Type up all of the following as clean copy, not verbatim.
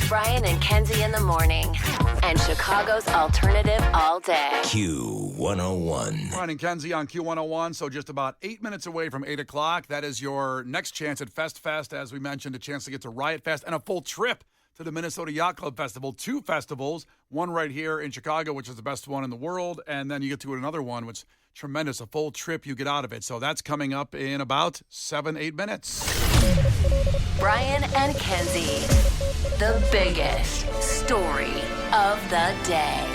Brian and Kenzie in the morning. And Chicago's alternative all day. Q101. Brian and Kenzie on Q101. So just about 8 minutes away from 8 o'clock. That is your next chance at Fest. As we mentioned, a chance to get to Riot Fest and a full trip to the Minnesota Yacht Club Festival. 2 festivals, one right here in Chicago, which is the best one in the world, and then you get to another one, which is tremendous, a full trip you get out of it. So that's coming up in about 7-8 minutes. Brian and Kenzie, the biggest story of the day.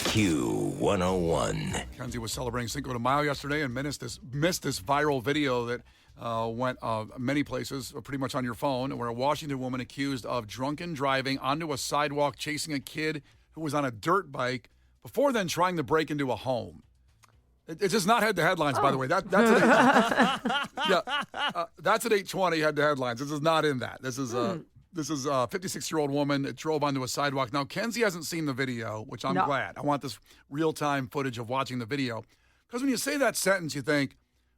Q101. Kenzie was celebrating Cinco de Mayo yesterday and missed this viral video that went many places, pretty much on your phone, where a Washington woman accused of drunken driving onto a sidewalk, chasing a kid who was on a dirt bike, before then trying to break into a home. It does not head to headlines, by the way. That's at 8:20. Head to headlines. This is not in that. This is a 56-year-old woman that drove onto a sidewalk. Now, Kenzie hasn't seen the video, which I'm glad. I want this real-time footage of watching the video, because when you say that sentence, you think,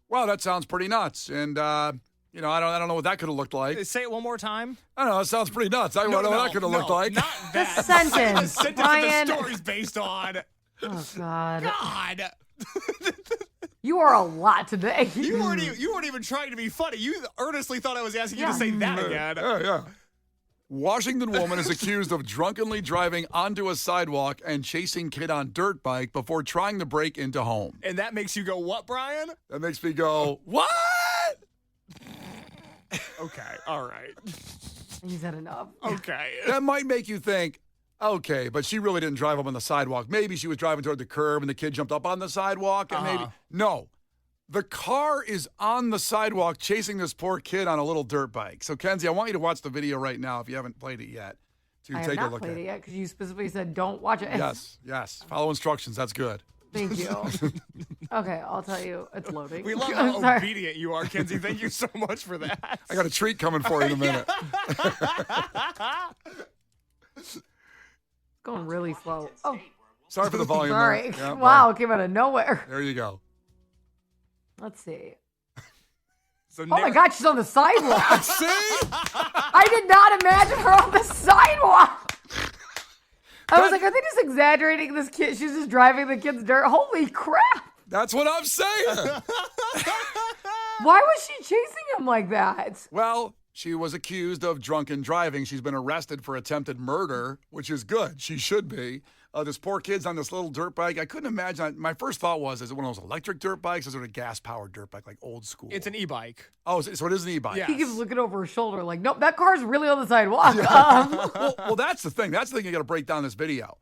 "Wow, that sounds pretty nuts." And I don't know what that could have looked like. Say it one more time. I don't know. It sounds pretty nuts. I don't know what that could have looked like. Not that. The sentence, The Brian. the story's based on. Oh, God. God. You are a lot today. You weren't even trying to be funny. You earnestly thought I was asking you to say that again. Yeah. Washington woman is accused of drunkenly driving onto a sidewalk and chasing kid on dirt bike before trying to break into home. And that makes you go, what, Brian? That makes me go, what? Okay, all right. You said enough. Okay. That might make you think, okay, but she really didn't drive up on the sidewalk. Maybe she was driving toward the curb and the kid jumped up on the sidewalk. And maybe no. The car is on the sidewalk chasing this poor kid on a little dirt bike. So, Kenzie, I want you to watch the video right now if you haven't played it yet. I have not played it yet because you specifically said don't watch it. Yes. Follow instructions. That's good. Thank you. Okay, I'll tell you. It's loading. We love how obedient you are, Kenzie. Thank you so much for that. I got a treat coming for you in a minute. It's going really slow. Oh, Sorry for the volume. sorry. Yeah, Wow, it came out of nowhere. There you go. Let's see. So Oh my God, she's on the sidewalk. See? I did not imagine her on the sidewalk. I was like, are they just exaggerating this kid? She's just driving the kid's dirt. Holy crap. That's what I'm saying. Why was she chasing him like that? Well, she was accused of drunken driving. She's been arrested for attempted murder, which is good. She should be. This poor kid's on this little dirt bike. I couldn't imagine. My first thought was, is it one of those electric dirt bikes? Or is it a gas-powered dirt bike, like old school? It's an e-bike. Oh, so it is an e-bike. Yeah. He keeps looking over his shoulder like, nope, that car's really on the sidewalk. Well, that's the thing. That's the thing you got to break down this video.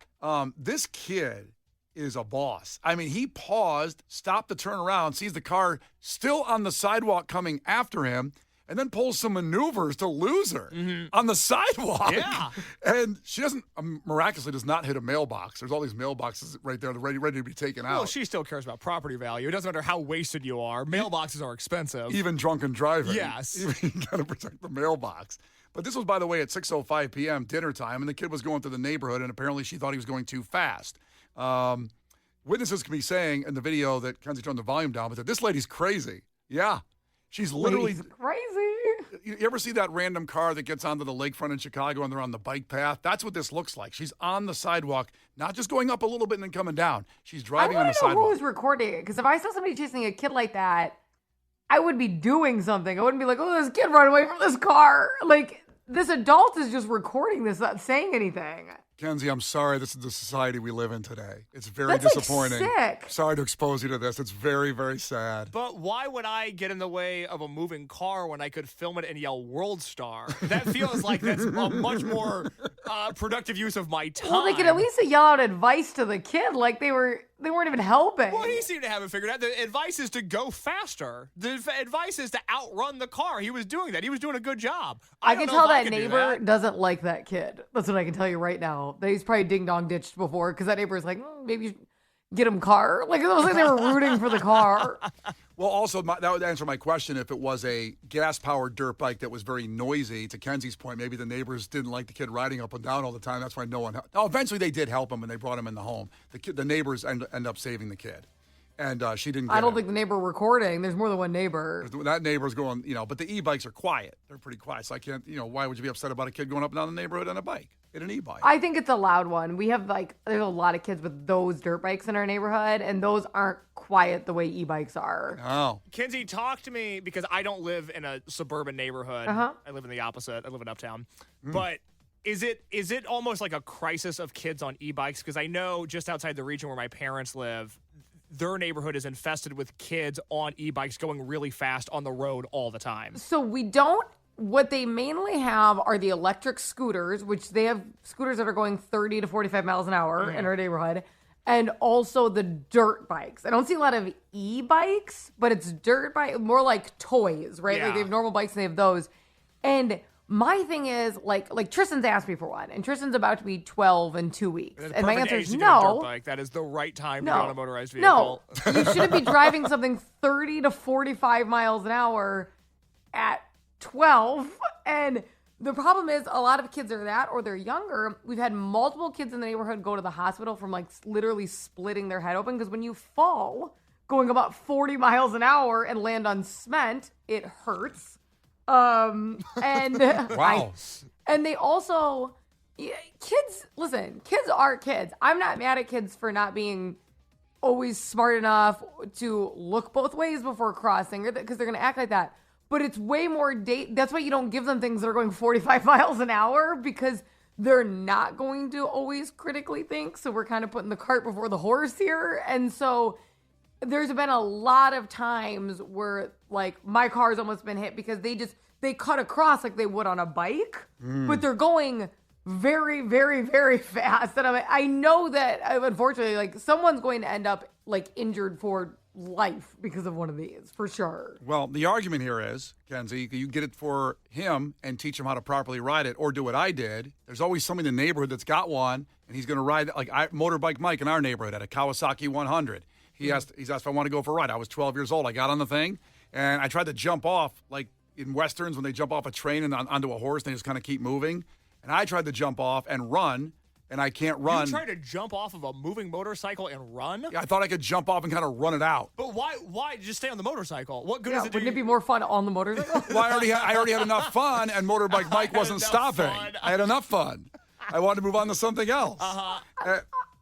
This kid is a boss. I mean, he paused, stopped to turn around, sees the car still on the sidewalk coming after him, and then pulls some maneuvers to lose her on the sidewalk. Yeah. And she miraculously does not hit a mailbox. There's all these mailboxes right there ready to be taken out. Well, she still cares about property value. It doesn't matter how wasted you are. Mailboxes are expensive. Even drunken driving. Yes. You got to protect the mailbox. But this was, by the way, at 6:05 p.m., dinner time, and the kid was going through the neighborhood, and apparently she thought he was going too fast. Witnesses can be saying in the video that Kenzie turned the volume down, but that this lady's crazy. Yeah. She's literally crazy. You ever see that random car that gets onto the lakefront in Chicago and they're on the bike path? That's what this looks like. She's on the sidewalk, not just going up a little bit and then coming down. She's driving on the sidewalk. I want to know who was recording it, because if I saw somebody chasing a kid like that, I would be doing something. I wouldn't be like, oh, this kid run away from this car. Like, this adult is just recording this, not saying anything. Kenzie, I'm sorry. This is the society we live in today. It's very That's disappointing. Like sick. Sorry to expose you to this. It's very, very sad. But why would I get in the way of a moving car when I could film it and yell "World Star"? That feels like that's a much more productive use of my time. Well, they could at least yell out advice to the kid, like they weren't even helping. Well, he seemed to have it figured out. The advice is to go faster. The advice is to outrun the car. He was doing that. He was doing a good job. I can tell that could do neighbor that. doesn't like that kid. That's what I can tell you right now. That he's probably ding-dong ditched before, because that neighbor's like, maybe you should get him car. Like, it was like they were rooting for the car. Well, also, that would answer my question if it was a gas-powered dirt bike that was very noisy. To Kenzie's point, maybe the neighbors didn't like the kid riding up and down all the time. That's why no one helped. Oh, eventually they did help him, and they brought him in the home. The neighbors end up saving the kid. And she didn't. I don't think the neighbor recording. There's more than one neighbor. That neighbor's going, but the e-bikes are quiet. They're pretty quiet. So I can't, why would you be upset about a kid going up and down the neighborhood on a bike, in an e-bike? I think it's a loud one. We have there's a lot of kids with those dirt bikes in our neighborhood, and those aren't quiet the way e-bikes are. Oh. Kenzie, talk to me, because I don't live in a suburban neighborhood. I live in the opposite. I live in Uptown. But is it almost like a crisis of kids on e-bikes? Because I know just outside the region where my parents live, their neighborhood is infested with kids on e-bikes going really fast on the road all the time. So what they mainly have are the electric scooters, which they have scooters that are going 30 to 45 miles an hour in our neighborhood, and also the dirt bikes. I don't see a lot of e-bikes, but it's dirt bike, more like toys, right? Yeah. Like they have normal bikes and they have those. And my thing is, like Tristan's asked me for one, and Tristan's about to be 12 in 2 weeks. That's And my perfect answer age is to get a dirt no. bike. That is the right time to No. get on a motorized vehicle. No, you shouldn't be driving something 30 to 45 miles an hour at 12. And the problem is a lot of kids are that, or they're younger. We've had multiple kids in the neighborhood go to the hospital from literally splitting their head open, because when you fall going about 40 miles an hour and land on cement, it hurts. And Wow. and they also, kids are kids. I'm not mad at kids for not being always smart enough to look both ways before crossing, because they're going to act like that. But it's way more that's why you don't give them things that are going 45 miles an hour, because they're not going to always critically think. So we're kind of putting the cart before the horse here. And so there's been a lot of times where my car's almost been hit because they cut across like they would on a bike, but they're going very, very, very fast. And I know that unfortunately, someone's going to end up injured for life because of one of these, for sure. Well, the argument here is, Kenzie, you get it for him and teach him how to properly ride it, or do what I did. There's always somebody in the neighborhood that's got one, and he's going to ride, Motorbike Mike in our neighborhood had a Kawasaki 100. He's asked if I want to go for a ride. I was 12 years old. I got on the thing, and I tried to jump off, in Westerns when they jump off a train and onto a horse, and they just kind of keep moving. And I tried to jump off and run, and I can't run. You tried to jump off of a moving motorcycle and run? Yeah, I thought I could jump off and kind of run it out. But why just stay on the motorcycle? What good Yeah, does it do? wouldn't it be more fun on the motorcycle? Well, I already had enough fun, and Motorbike Mike wasn't enough stopping. fun. I had enough fun. I wanted to move on to something else.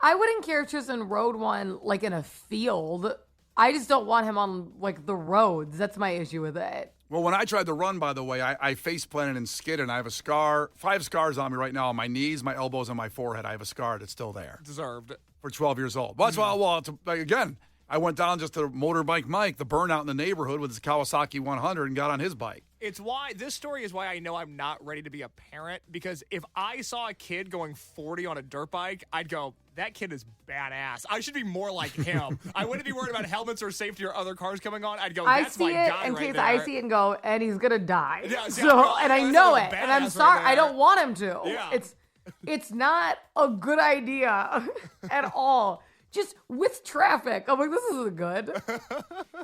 I wouldn't care if Tristan rode one in a field. I just don't want him on the roads. That's my issue with it. Well, when I tried to run, by the way, I face planted and skidded, and I have 5 scars on me right now on my knees, my elbows, and my forehead. I have a scar that's still there. Deserved. For 12 years old. Well, that's why, again, I went down just to Motorbike Mike, the burnout in the neighborhood with his Kawasaki 100, and got on his bike. It's why this story is why I know I'm not ready to be a parent, because if I saw a kid going 40 on a dirt bike, I'd go, that kid is badass. I should be more like him. I wouldn't be worried about helmets or safety or other cars coming on. I'd go, that's my guy in right case there. I see it and go, and he's gonna die. Yeah, see, and I that's know like it, a and I'm badass sorry. right I don't want him to. Yeah. It's not a good idea at all. Just with traffic, I'm like, this isn't good.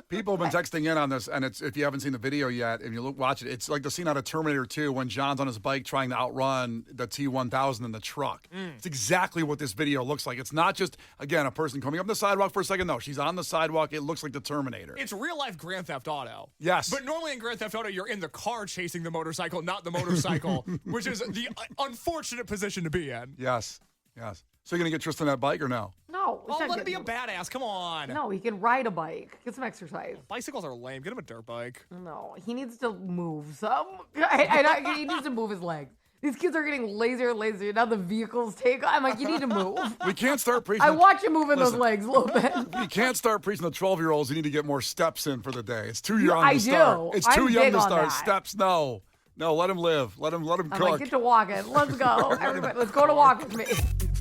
People have been texting in on this, and it's, if you haven't seen the video yet, and you watch it, it's like the scene out of Terminator 2 when John's on his bike trying to outrun the T-1000 in the truck. It's exactly what this video looks like. It's not just, again, a person coming up the sidewalk for a second. No, she's on the sidewalk. It looks like the Terminator. It's real life Grand Theft Auto. Yes. But normally in Grand Theft Auto, you're in the car chasing the motorcycle, not the motorcycle, which is the unfortunate position to be in. Yes. So you're going to get Tristan that bike or no? No. Oh, let him be a badass. Come on. No, he can ride a bike. Get some exercise. Bicycles are lame. Get him a dirt bike. No, he needs to move some. He needs to move his legs. These kids are getting lazier and lazier. Now the vehicles take. I'm like, you need to move. We can't start preaching. I watch him moving those legs a little bit. We can't start preaching to 12-years. You need to get more steps in for the day. It's too young I to start. do. It's too I'm young big to on start. that. Steps, no. No, let him live. Let him I'm cook. like, get to walking. Let's go. Everybody, let's go to walk with me.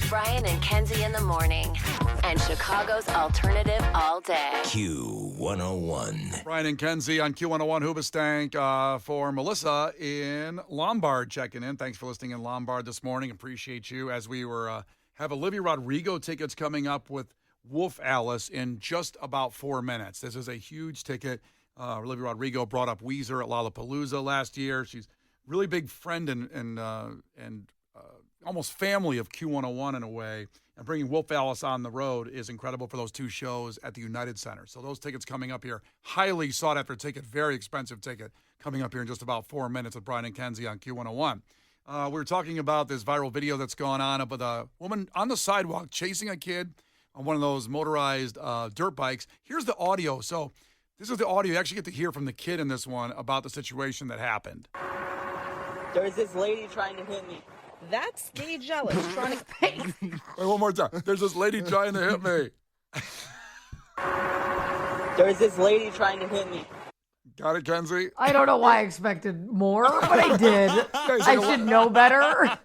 Brian and Kenzie in the morning. And Chicago's alternative all day. Q101. Brian and Kenzie on Q101 Hoobastank for Melissa in Lombard checking in. Thanks for listening in Lombard this morning. Appreciate you as we were have Olivia Rodrigo tickets coming up with Wolf Alice in just about 4 minutes. This is a huge ticket. Olivia Rodrigo brought up Weezer at Lollapalooza last year. She's a really big friend and almost family of Q101 in a way. And bringing Wolf Alice on the road is incredible for those two shows at the United Center. So those tickets coming up here, highly sought after ticket, very expensive ticket, coming up here in just about 4 minutes with Brian and Kenzie on Q101. We were talking about this viral video that's gone on of a woman on the sidewalk chasing a kid on one of those motorized dirt bikes. Here's the audio. So this is the audio. You actually get to hear from the kid in this one about the situation that happened. There's this lady trying to hit me. That's gay jealous. Trying to Wait, one more time. There's this lady trying to hit me. There's this lady trying to hit me. Got it, Kenzie? I don't know why I expected more, but I did. I should know better.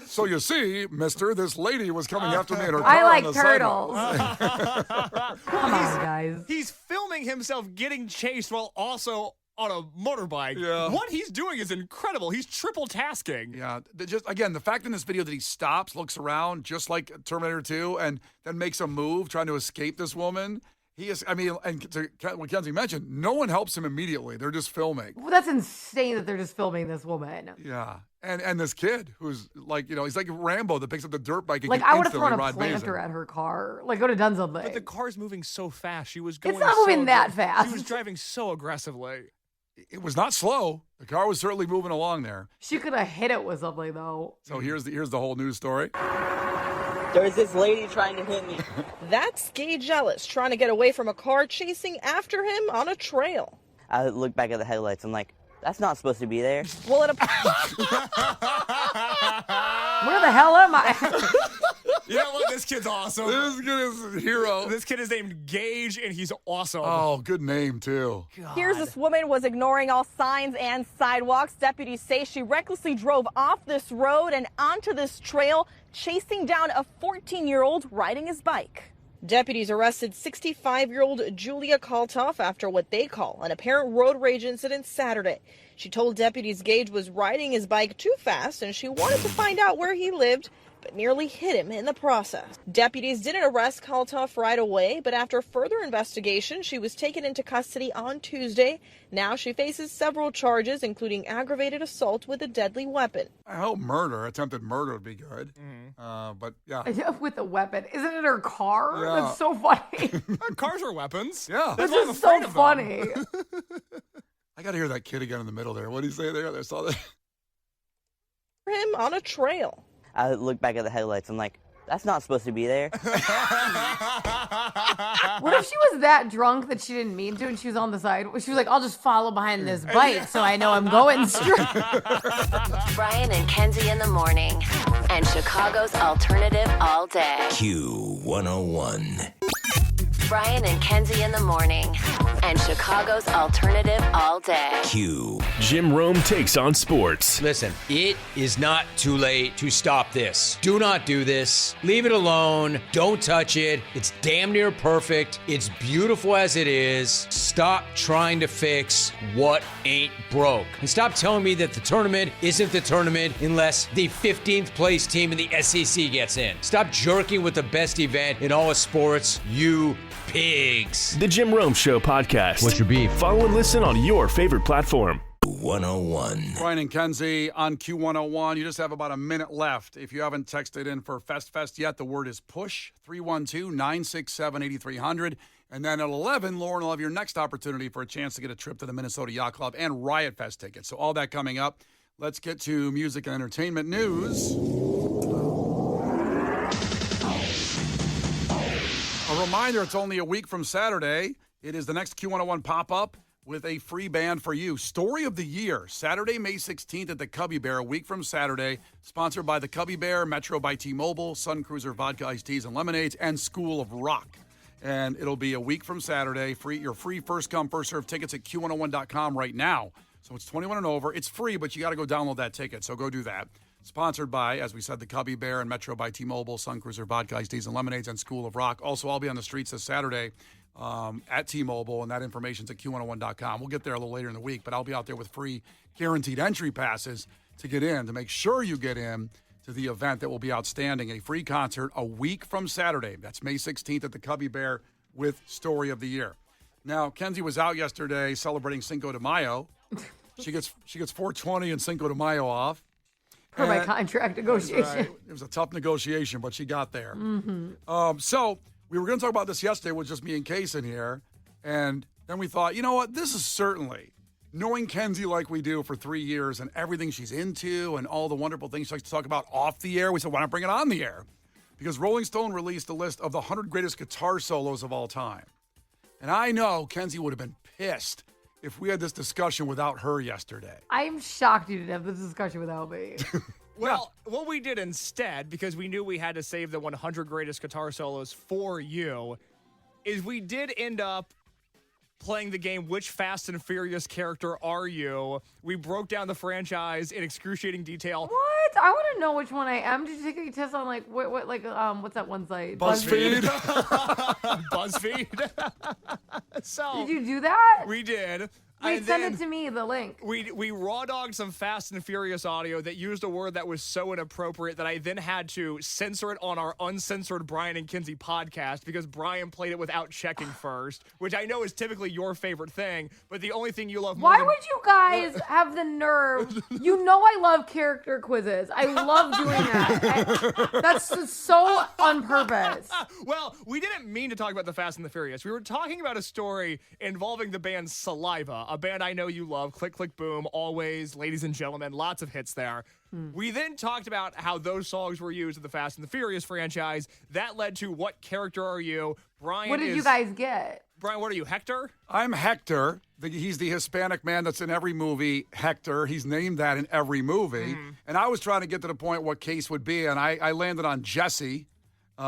So you see, mister, this lady was coming after me in her car I on like the turtles. sidewalk. Come on, guys. He's filming himself getting chased while also on a motorbike. Yeah. What he's doing is incredible. He's triple tasking. Yeah, just again, the fact in this video that he stops, looks around, just like Terminator 2, and then makes a move trying to escape this woman. He is, I mean, and to what Kenzie mentioned, no one helps him immediately. They're just filming. Well, that's insane that they're just filming this woman. Yeah, and this kid who's like, he's like Rambo that picks up the dirt bike and Like, can I would have instantly thrown a ride planter Mason. at her car. Like, would have done something. But the car's moving so fast. She was going It's not moving so that She fast. was driving so aggressively. It was not slow. The car was certainly moving along there. She could have hit it with something, though. So here's the whole news story. There's this lady trying to hit me. That's gay jealous. Trying to get away from a car chasing after him on a trail. I look back at the headlights. I'm like, that's not supposed to be there. Well, at a Where the hell am I? You know what? This kid's awesome. This kid is a hero. This kid is named Gage, and he's awesome. Oh, good name, too. Here's this woman was ignoring all signs and sidewalks. Deputies say she recklessly drove off this road and onto this trail, chasing down a 14-year-old riding his bike. Deputies arrested 65-year-old Julia Kaltoff after what they call an apparent road rage incident Saturday. She told deputies Gage was riding his bike too fast and she wanted to find out where he lived, but nearly hit him in the process. Deputies didn't arrest Kaltoff right away, but after further investigation, she was taken into custody on Tuesday. Now she faces several charges, including aggravated assault with a deadly weapon. I hope attempted murder would be good. But yeah. With a weapon. Isn't it her car? Yeah. That's so funny. Cars are weapons. Yeah. This why I'm is so afraid of them. funny. I got to hear that kid again in the middle there. What did he say there? I saw that. Him on a trail. I look back at the headlights. I'm like, that's not supposed to be there. What if she was that drunk that she didn't mean to and she was on the side? She was like, I'll just follow behind this bike so I know I'm going straight. Brian and Kenzie in the morning. And Chicago's alternative all day. Q101. Brian and Kenzie in the morning. And Chicago's alternative all day. Q. Jim Rome takes on sports. Listen, it is not too late to stop this. Do not do this. Leave it alone. Don't touch it. It's damn near perfect. It's beautiful as it is. Stop trying to fix what ain't broke. And stop telling me that the tournament isn't the tournament unless the 15th place team in the SEC gets in. Stop jerking with the best event in all of sports, you pigs. The Jim Rome Show podcast. What's your beef? Follow and listen on your favorite platform. 101. Brian and Kenzie on Q101. You just have about a minute left. If you haven't texted in for Fest yet, the word is push, 312-967-8300. And then at 11, Lauren will have your next opportunity for a chance to get a trip to the Minnesota Yacht Club and Riot Fest tickets. So all that coming up. Let's get to music and entertainment news. A reminder, it's only a week from Saturday. It is the next Q101 pop-up with a free band for you. Story of the Year, Saturday, May 16th at the Cubby Bear, a week from Saturday. Sponsored by the Cubby Bear, Metro by T-Mobile, Sun Cruiser Vodka Iced Teas and Lemonades, and School of Rock. And it'll be a week from Saturday. Your free first-come, first-served tickets at Q101.com right now. So it's 21 and over. It's free, but you got to go download that ticket, so go do that. Sponsored by, as we said, the Cubby Bear and Metro by T-Mobile, Sun Cruiser Vodka Iced Teas and Lemonades, and School of Rock. Also, I'll be on the streets this Saturday at T-Mobile, and that information's at Q101.com. We'll get there a little later in the week, but I'll be out there with free guaranteed entry passes to get in, to make sure you get in to the event that will be outstanding. A free concert a week from Saturday. That's May 16th at the Cubby Bear with Story of the Year. Now, Kenzie was out yesterday celebrating Cinco de Mayo. She gets 420 and Cinco de Mayo off. For my contract negotiation. Right. It was a tough negotiation, but she got there. So we were going to talk about this yesterday with just me and Case in here. And then we thought, you know what? This is certainly, knowing Kenzie like we do for 3 years and everything she's into and all the wonderful things she likes to talk about off the air, we said, why not bring it on the air? Because Rolling Stone released a list of the 100 greatest guitar solos of all time. And I know Kenzie would have been pissed if we had this discussion without her yesterday. I'm shocked you didn't have this discussion without me. Well, what we did instead, because we knew we had to save the 100 greatest guitar solos for you, is we did end up playing the game, Which Fast and Furious character are you? We broke down the franchise in excruciating detail. What? I want to know which one I am. Did you take a test on what's that one site? BuzzFeed. BuzzFeed. So Did you do that? we did. Wait, And send then it to me, the link. We raw dogged some Fast and Furious audio that used a word that was so inappropriate that I then had to censor it on our uncensored Brian and Kenzie podcast because Brian played it without checking first, which I know is typically your favorite thing, but the only thing you love more Why than... would you guys have the nerve? You know I love character quizzes. I love doing that. That's just so on purpose. Well, we didn't mean to talk about the Fast and the Furious. We were talking about a story involving the band Saliva, a band I know you love. Click, click, boom, always, ladies and gentlemen, lots of hits there. We then talked about how those songs were used in the Fast and the Furious franchise. That led to What Character Are You? Brian What did you guys get? Brian, what are you, Hector? I'm Hector. He's the Hispanic man that's in every movie, Hector. He's named that in every movie. And I was trying to get to the point what Case would be, and I landed on Jesse.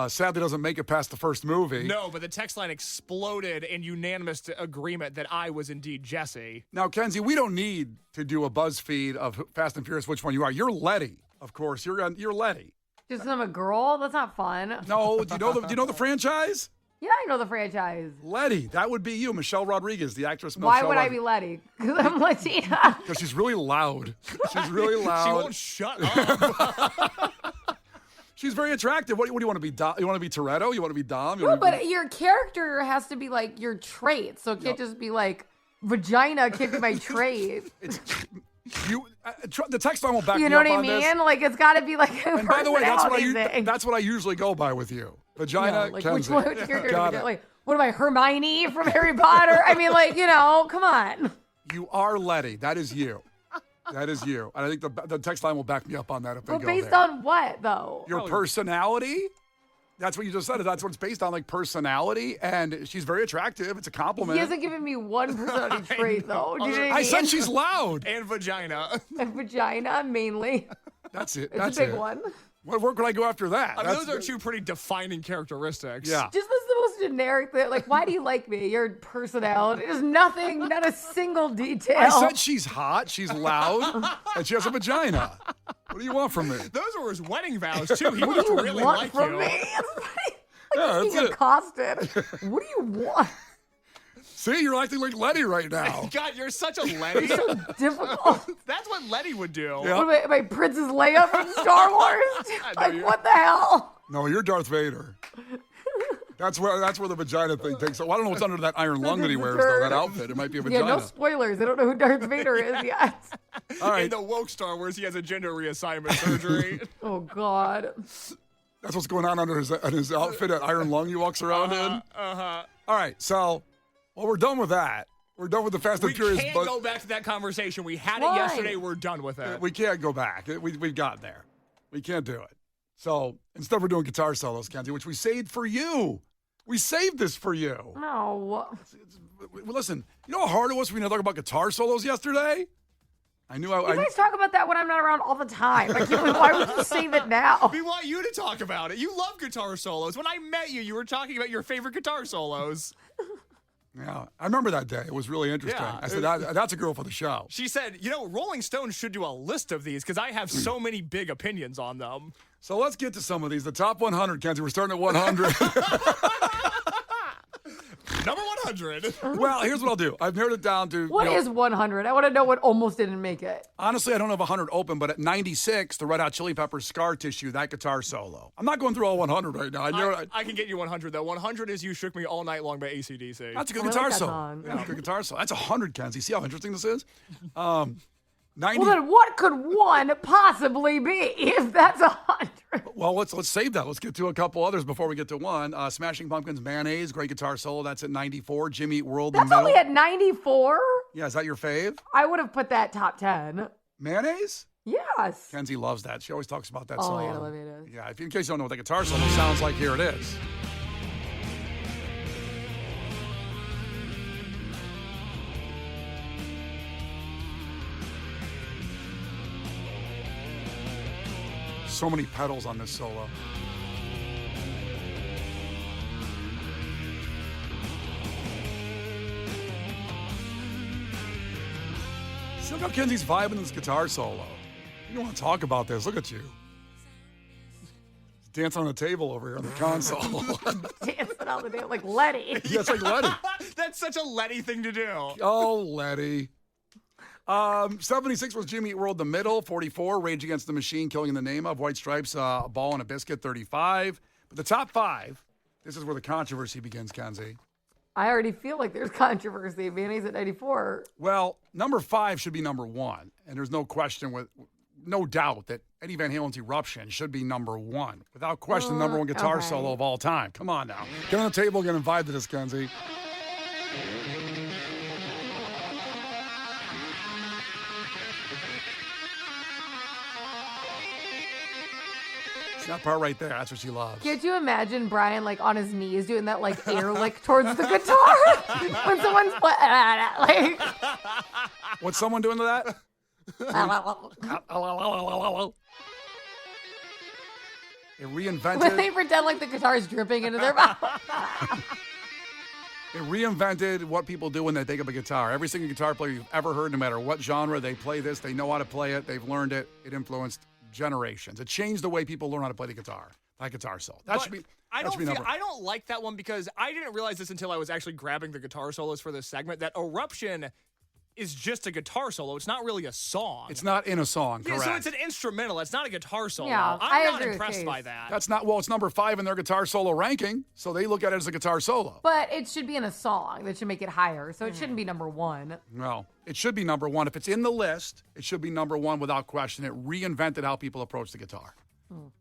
Sadly doesn't make it past the first movie. No, but the text line exploded in unanimous agreement that I was indeed Jesse. Now, Kenzie, we don't need to do a BuzzFeed of Fast and Furious, which one you are. You're Letty, of course. You're Letty. Just 'cause I'm a girl? That's not fun. No, do you know the franchise? Yeah, I know the franchise. Letty, that would be you, Michelle Rodriguez, the actress. Why would I be Letty? Because I'm Latina. Because she's really loud. She's really loud. She won't shut up. She's very attractive. What do you want to be? You want to be Toretto? You want to be Dom? No, but your character has to be like your trait. So it can't just be like vagina can't be my trait. The text line will back You me know up what I on this. mean? Like it's got to be like a And by the way, thing. that's what I usually go by with you. Vagina, like Kenzie. which character Got do you it. like? What am I, Hermione from Harry Potter? I mean, like, come on. You are Letty. That is you. That is you. And I think the text line will back me up on that if they But go based there. on what, though? Your personality? That's what you just said. That's what it's based on, like personality. And she's very attractive. It's a compliment. He hasn't given me one personality trait, though. Do you know what I I mean? said she's loud. And vagina. A vagina, mainly. That's it. It's That's a big it. one. Where could I go after that? I mean, those are two pretty defining characteristics. Yeah. Just the most generic thing. Like, why do you like me? Your personality. There's nothing, not a single detail. I said she's hot, she's loud, and she has a vagina. What do you want from me? Those were his wedding vows, too. He What must do you really want like from you. me? It's funny. Yeah, Like, that's being it. accosted. What do you want? See, you're acting like Letty right now. God, you're such a Letty. So difficult. That's what Letty would do. Yeah. What am I, Princess Leia from Star Wars? Like, what the hell? No, you're Darth Vader. That's where the vagina thing takes. So I don't know what's under that iron lung that he wears, though. That outfit. It might be a Yeah, vagina. no spoilers. I don't know who Darth Vader is yet. All right. In the woke Star Wars, he has a gender reassignment surgery. Oh, God. That's what's going on under his outfit, that iron lung he walks around in. All right, so, we're done with that. We're done with the Fast and We Furious. can't but go back to that conversation. We had Why? it yesterday. We're done with it. we can't go back. We've got there. We can't do it. So instead we're doing guitar solos, Kenzie, which we saved for you. We saved this for you. No. Listen, you know how hard it was for me to talk about guitar solos yesterday? I knew You guys talk about that when I'm not around all the time. Like, why would you save it now? We want you to talk about it. You love guitar solos. When I met you, you were talking about your favorite guitar solos. Yeah, I remember that day. It was really interesting. Yeah. I said, that's a girl for the show. She said, Rolling Stone should do a list of these because I have so many big opinions on them. So let's get to some of these. The top 100, Kenzie. We're starting at 100. Number 100. Well, here's what I'll do. I've narrowed it down to... What is 100? I want to know what almost didn't make it. Honestly, I don't have 100 open, but at 96, the Red Hot Chili Peppers Scar Tissue, that guitar solo. I'm not going through all 100 right now. I can get you 100, though. 100 is You Shook Me All Night Long by AC/DC. That's a good I guitar like that solo. song. Yeah, good guitar solo. That's 100, Kenzie. See how interesting this is? 90. Well, then what could 1 possibly be if that's 100? Well, let's save that. Let's get to a couple others before we get to 1. Smashing Pumpkins, Mayonnaise, great guitar solo. That's at 94. Jimmy Eat World, That's The Middle. only at 94? Yeah, is that your fave? I would have put that top 10. Mayonnaise? Yes. Kenzie loves that. She always talks about that Oh, song. yeah, I love it. Yeah, in case you don't know what the guitar solo sounds like, here it is. So many pedals on this solo. See, look how Kenzie's vibing this guitar solo. You don't want to talk about this. Look at you. Dance on the table over here on the console. Dancing on the day like Letty. Yeah, it's like Letty. That's such a Letty thing to do. Oh, Letty. 76 was Jimmy Eat World, The Middle. 44, Rage Against the Machine, Killing in the Name of. White Stripes, A Ball and a Biscuit. 35. But the top 5, this is where the controversy begins, Kenzie. I already feel like there's controversy. Mayonnaise at 94. Well, number 5 should be number 1. And there's no question, no doubt that Eddie Van Halen's Eruption should be number 1. Without question, the number 1 guitar solo of all time. Come on now. Get on the table, get invited to this, Kenzie. It's that part right there. That's what she loves. Can't you imagine Brian like on his knees doing that like air lick towards the guitar when someone's like? What's someone doing to that? It reinvented. When they pretend like the guitar is dripping into their mouth. It reinvented what people do when they think of a guitar. Every single guitar player you've ever heard, no matter what genre, they play this. They know how to play it. They've learned it. It influenced generations. It changed the way people learn how to play the guitar. That guitar solo. That should be. I don't like that one because I didn't realize this until I was actually grabbing the guitar solos for this segment, that Eruption is just a guitar solo. It's not really a song. It's not in a song, correct. Yeah, so it's an instrumental. It's not a guitar solo. Yeah, I'm not impressed by that. That's not, well, it's number 5 in their guitar solo ranking, so they look at it as a guitar solo. But it should be in a song that should make it higher, so it shouldn't be number 1. No, it should be number 1. If it's in the list, it should be number 1 without question. It reinvented how people approach the guitar.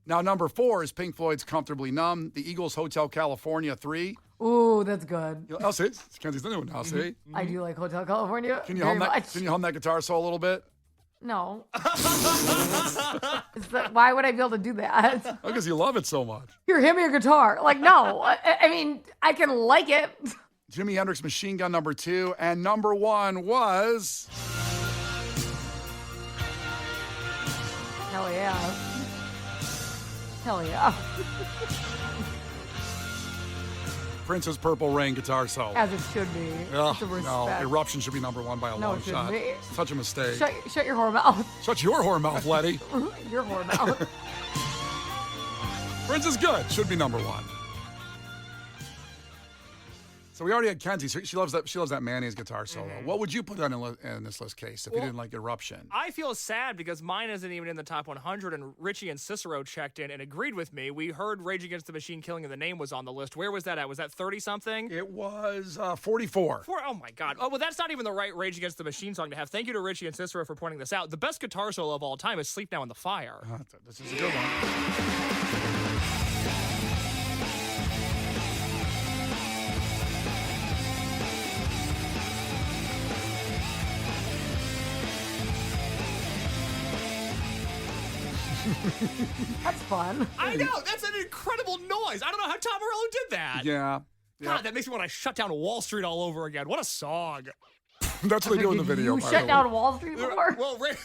Now, number 4 is Pink Floyd's Comfortably Numb, the Eagles' Hotel California 3. Ooh, that's good. I'll see. Kenzie's the new one now, see? I do like Hotel California. Can you very hum that? much. Can you hum that guitar solo a little bit? No. Why would I be able to do that? Because you love it so much. Here, hand me your guitar. Like, no. I mean, I can like it. Jimi Hendrix Machine Gun number 2, and number 1 was Hell yeah. Hell yeah. Prince's Purple Rain guitar solo. As it should be. Ugh, It's a no, respect. Eruption should be number 1 by a No, long it shouldn't shot. be. Such a mistake. Shut your whore mouth. Shut your whore mouth, Letty. Your whore mouth. Prince is good. Should be number 1. So we already had Kenzie. She loves that Mayonnaise guitar solo. What would you put on in this list, Case, if you didn't like Eruption? I feel sad because mine isn't even in the top 100, and Richie and Cicero checked in and agreed with me. We heard Rage Against the Machine, Killing in the Name was on the list. Where was that at? Was that 30-something? It was 44. Oh, my God. Oh, well, that's not even the right Rage Against the Machine song to have. Thank you to Richie and Cicero for pointing this out. The best guitar solo of all time is Sleep Now in the Fire. This is a good one. That's fun. I know. That's an incredible noise. I don't know how Tom Morello did that. Yeah. God, that makes me want to shut down Wall Street all over again. What a song. That's what they do in the video. You shut down Wall Street before? Well, Rage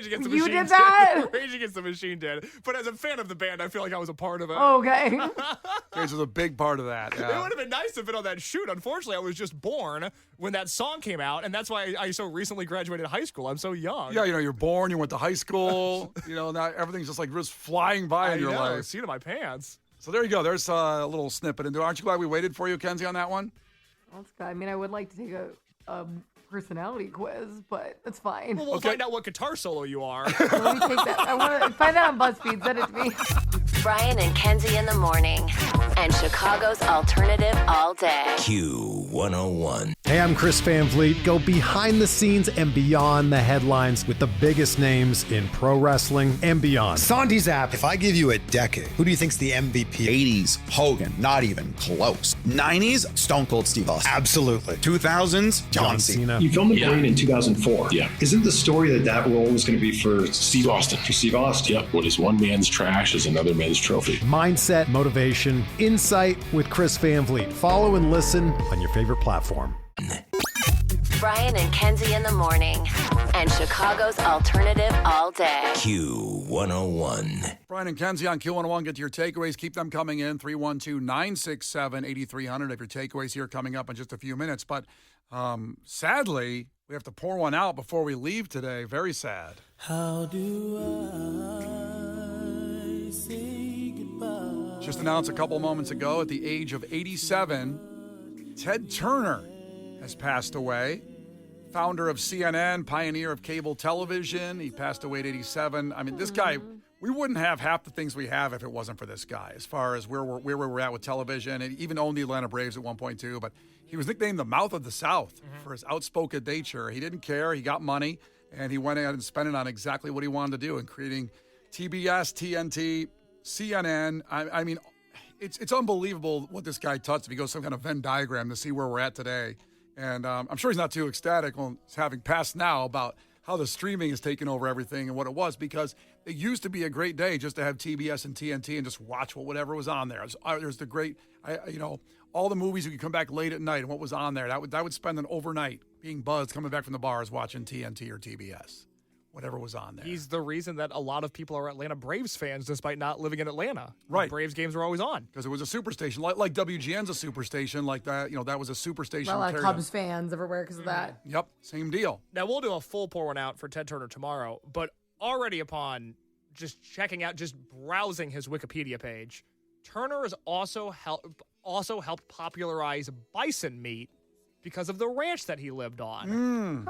Against the Machine. You did that? Rage Against the Machine did. But as a fan of the band, I feel like I was a part of it. Okay. Gage was a big part of that. It would have been nice to have been on that shoot. Unfortunately, I was just born when that song came out, and that's why I so recently graduated high school. I'm so young. Yeah, you're born, you went to high school, now everything's just like just flying by in your life. Seat of my pants. So there you go. There's a little snippet into it. Aren't you glad we waited for you, Kenzie, on that one? That's good. I mean, I would like to take a personality quiz, but that's fine. Well, we'll find out what guitar solo you are. Let me take that. I want to find that on BuzzFeed. Send it to me. Brian and Kenzie in the morning. And Chicago's alternative all day. Q101. Hey, I'm Chris Van Vliet. Go behind the scenes and beyond the headlines with the biggest names in pro wrestling and beyond. Sandy's app. If I give you a decade, who do you think's the MVP? 80s, Hogan, not even close. 90s, Stone Cold Steve Austin. Absolutely. 2000s, John Cena. You filmed The Brain in 2004. Yeah. Isn't the story that role was going to be for Steve Austin? For Steve Austin. Yep. What is one man's trash is another man's trophy. Mindset, motivation, insight with Chris Van Vliet. Follow and listen on your favorite platform. Brian and Kenzie in the morning. And Chicago's alternative all day. Q101. Brian and Kenzie on Q101. Get to your takeaways. Keep them coming in. 312-967-8300. Have your takeaways here coming up in just a few minutes. But sadly, we have to pour one out before we leave today. Very sad. How do I say goodbye? Just announced a couple moments ago, at the age of 87, Ted Turner has passed away. Founder of CNN, pioneer of cable television. He passed away at 87. I mean, this guy, we wouldn't have half the things we have if it wasn't for this guy, as far as where we're at with television. And even owned the Atlanta Braves at one point, too. But he was nicknamed the Mouth of the South for his outspoken nature. He didn't care. He got money, and he went ahead and spent it on exactly what he wanted to do, in creating TBS, TNT, CNN. I mean, it's unbelievable what this guy touched. If he goes some kind of Venn diagram to see where we're at today. And I'm sure he's not too ecstatic on having passed now about how the streaming has taken over everything and what it was, because it used to be a great day just to have TBS and TNT and just watch whatever was on there. There's the great, all the movies you could come back late at night and what was on there. That would spend an overnight being buzzed coming back from the bars watching TNT or TBS. Whatever was on there. He's the reason that a lot of people are Atlanta Braves fans despite not living in Atlanta. Right. The Braves games were always on. Because it was a superstation. Like WGN's a superstation. Like that, that was a superstation. A lot of Cubs fans everywhere because of that. Yep, same deal. Now, we'll do a full pour one out for Ted Turner tomorrow, but already upon just checking out, just browsing his Wikipedia page, Turner has also helped popularize bison meat because of the ranch that he lived on.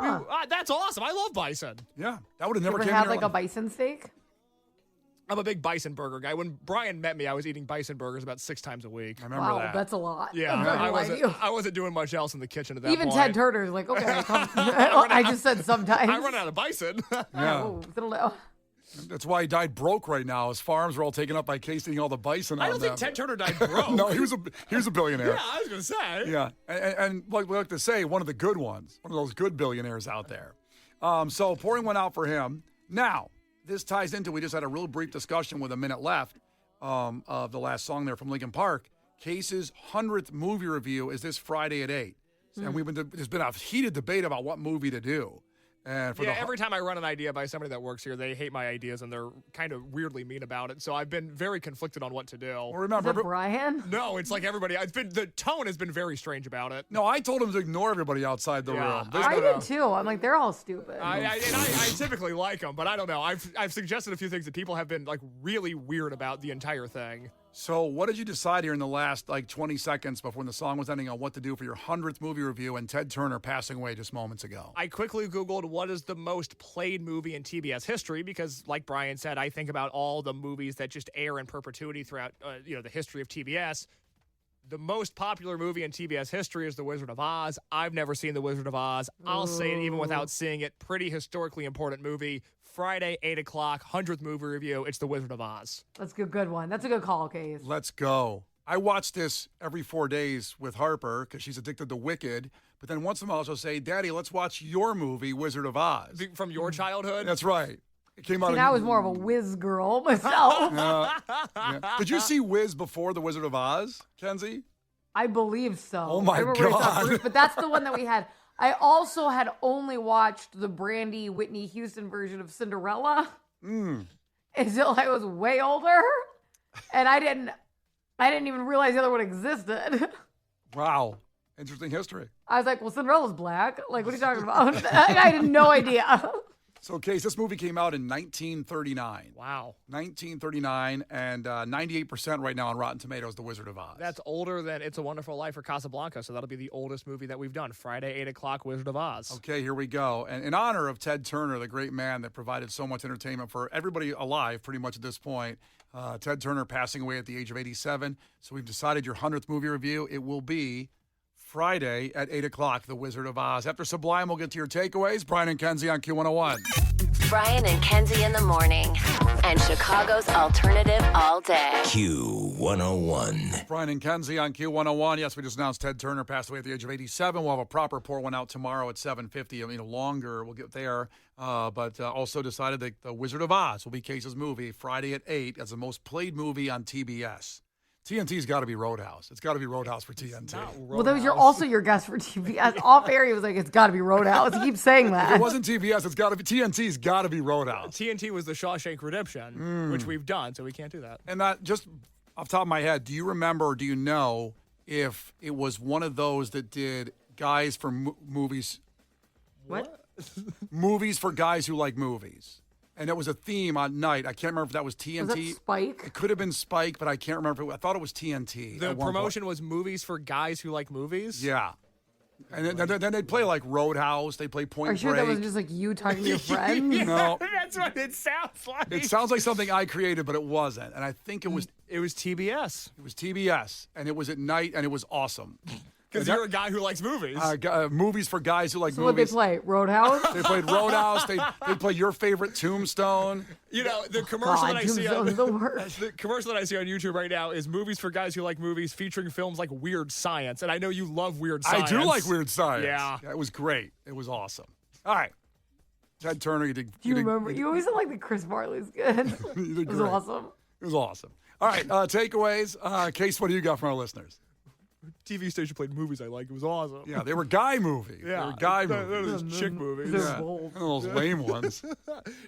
That's awesome. I love bison. Yeah, that would have never came. You ever had like a bison steak? I'm a big bison burger guy. When Brian met me, I was eating bison burgers about 6 times a week. I remember that. That's a lot. Yeah, I wasn't doing much else in the kitchen at that Even point. Ted Turner's like, okay, I just said sometimes. I run out of bison. Yeah. Oh, settle down. That's why he died broke right now. His farms are all taken up by Case eating all the bison. I don't think Ted Turner died broke. No, he was a billionaire. Yeah, I was going to say. Yeah, and like we like to say, one of the good ones, one of those good billionaires out there. So pouring one out for him. Now, this ties into, we just had a real brief discussion with a minute left of the last song there from Linkin Park. Case's 100th movie review is this Friday at 8. And there's been a heated debate about what movie to do. And every time I run an idea by somebody that works here, they hate my ideas and they're kind of weirdly mean about it. So I've been very conflicted on what to do. Well, remember, is it Brian? No, it's like everybody. The tone has been very strange about it. No, I told him to ignore everybody outside the room. I did too. I'm like, they're all stupid. I typically like them, but I don't know. I've suggested a few things that people have been like really weird about the entire thing. So what did you decide here in the last 20 seconds before the song was ending on what to do for your 100th movie review and Ted Turner passing away just moments ago? I quickly Googled what is the most played movie in TBS history because, like Brian said, I think about all the movies that just air in perpetuity throughout the history of TBS. The most popular movie in TBS history is The Wizard of Oz. I've never seen The Wizard of Oz. I'll say it even without seeing it. Pretty historically important movie. Friday, 8 o'clock, 100th movie review. It's The Wizard of Oz. That's a good one. That's a good call, Case. Let's go. I watch this every 4 days with Harper because she's addicted to Wicked. But then once in a while she'll say, Daddy, let's watch your movie, Wizard of Oz. From your childhood? That's right. It came out. I was more of a Wiz girl myself. Yeah. Did you see Wiz before The Wizard of Oz, Kenzie? I believe so. Oh, my God. But that's the one that we had. I also had only watched the Brandy Whitney Houston version of Cinderella until I was way older, and I didn't even realize the other one existed. Wow, interesting history. I was like, well, Cinderella's black. Like, what are you talking about? I had no idea. So, Case, this movie came out in 1939. Wow. 1939, and 98% right now on Rotten Tomatoes, The Wizard of Oz. That's older than It's a Wonderful Life or Casablanca, so that'll be the oldest movie that we've done. Friday, 8 o'clock, Wizard of Oz. Okay, here we go. And in honor of Ted Turner, the great man that provided so much entertainment for everybody alive pretty much at this point, Ted Turner passing away at the age of 87. So we've decided your 100th movie review, it will be Friday at 8 o'clock, The Wizard of Oz. After Sublime, we'll get to your takeaways. Brian and Kenzie on Q101. Brian and Kenzie in the morning. And Chicago's alternative all day. Q101. Brian and Kenzie on Q101. Yes, we just announced Ted Turner passed away at the age of 87. We'll have a proper pour one out tomorrow at 7:50. I mean, longer. We'll get there. But also decided that The Wizard of Oz will be Case's movie Friday at 8 as the most played movie on TBS. TNT's got to be Roadhouse. It's got to be Roadhouse for TNT. Well, that was also your guess for TBS. Off air, he was like, it's got to be Roadhouse. He keeps saying that. If it wasn't TBS, it's got to be TNT's got to be Roadhouse. TNT was the Shawshank Redemption, which we've done, so we can't do that. And that, just off the top of my head, do you remember or do you know if it was one of those that did guys for movies? What? Movies for guys who like movies. And it was a theme on night. I can't remember if that was TNT. Was that Spike? It could have been Spike, but I can't remember. I thought it was TNT. The promotion was movies for guys who like movies? Yeah. And then they'd play like Roadhouse. They play Point Are you sure Break. that was just like you talking to your friends? No. That's what it sounds like. It sounds like something I created, but it wasn't. And I think it was TBS. It was TBS. And it was at night, and it was awesome. Because you're a guy who likes movies. Movies for guys who like So what movies. they play? Roadhouse? They played Roadhouse. They play your favorite Tombstone. You know, the commercial that I see on Tombstone's the worst. the commercial that I see on YouTube right now is movies for guys who like movies featuring films like Weird Science. And I know you love Weird Science. I do like Weird Science. Yeah. It was great. It was awesome. All right. Ted Turner, you did. Do you remember? You always said like the Chris Farley's good. You did It was great. awesome. It was awesome. All right. Takeaways. Case, what do you got from our listeners? TV station played movies I like. It was awesome. Yeah, they were guy movies. Yeah. They were guy Those movies. chick movies. Yeah. Those lame ones.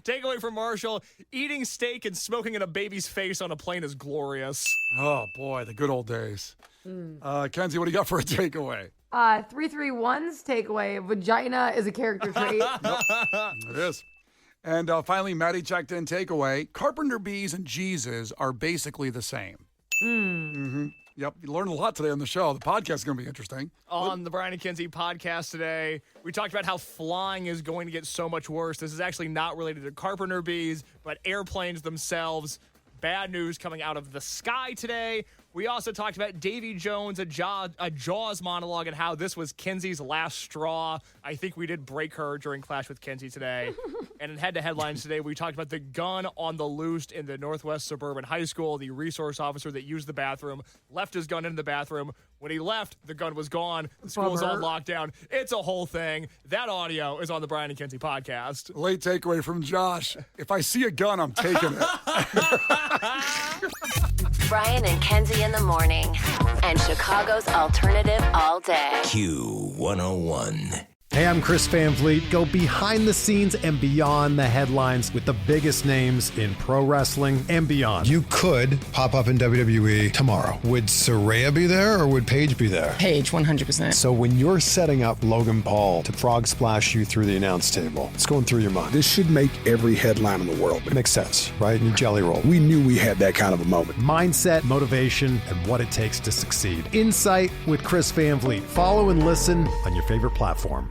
Takeaway from Marshall: eating steak and smoking in a baby's face on a plane is glorious. Oh, boy, the good old days. Kenzie, what do you got for a takeaway? 331's takeaway: vagina is a character trait. It is. And finally, Maddie checked in takeaway: carpenter bees and Jesus are basically the same. Mm-hmm. Yep, you learned a lot today on the show. The podcast is going to be interesting. On the Brian and Kenzie podcast today, we talked about how flying is going to get so much worse. This is actually not related to carpenter bees, but airplanes themselves. Bad news coming out of the sky today. We also talked about Davy Jones, a Jaws monologue, and how this was Kenzie's last straw. I think we did break her during Clash with Kenzie today. And in head-to-headlines today, we talked about the gun on the loose in the Northwest Suburban High School. The resource officer that used the bathroom left his gun in the bathroom. When he left, the gun was gone. The school was on lockdown. It's a whole thing. That audio is on the Brian and Kenzie podcast. Late takeaway from Josh: if I see a gun, I'm taking it. Brian and Kenzie in the morning. And Chicago's alternative all day. Q101. Hey, I'm Chris Van Vliet. Go behind the scenes and beyond the headlines with the biggest names in pro wrestling and beyond. You could pop up in WWE tomorrow. Would Saraya be there or would Paige be there? Paige, 100%. So when you're setting up Logan Paul to frog splash you through the announce table, what's going through your mind? This should make every headline in the world. It makes sense, right? Your jelly roll. We knew we had that kind of a moment. Mindset, motivation, and what it takes to succeed. Insight with Chris Van Vliet. Follow and listen on your favorite platform.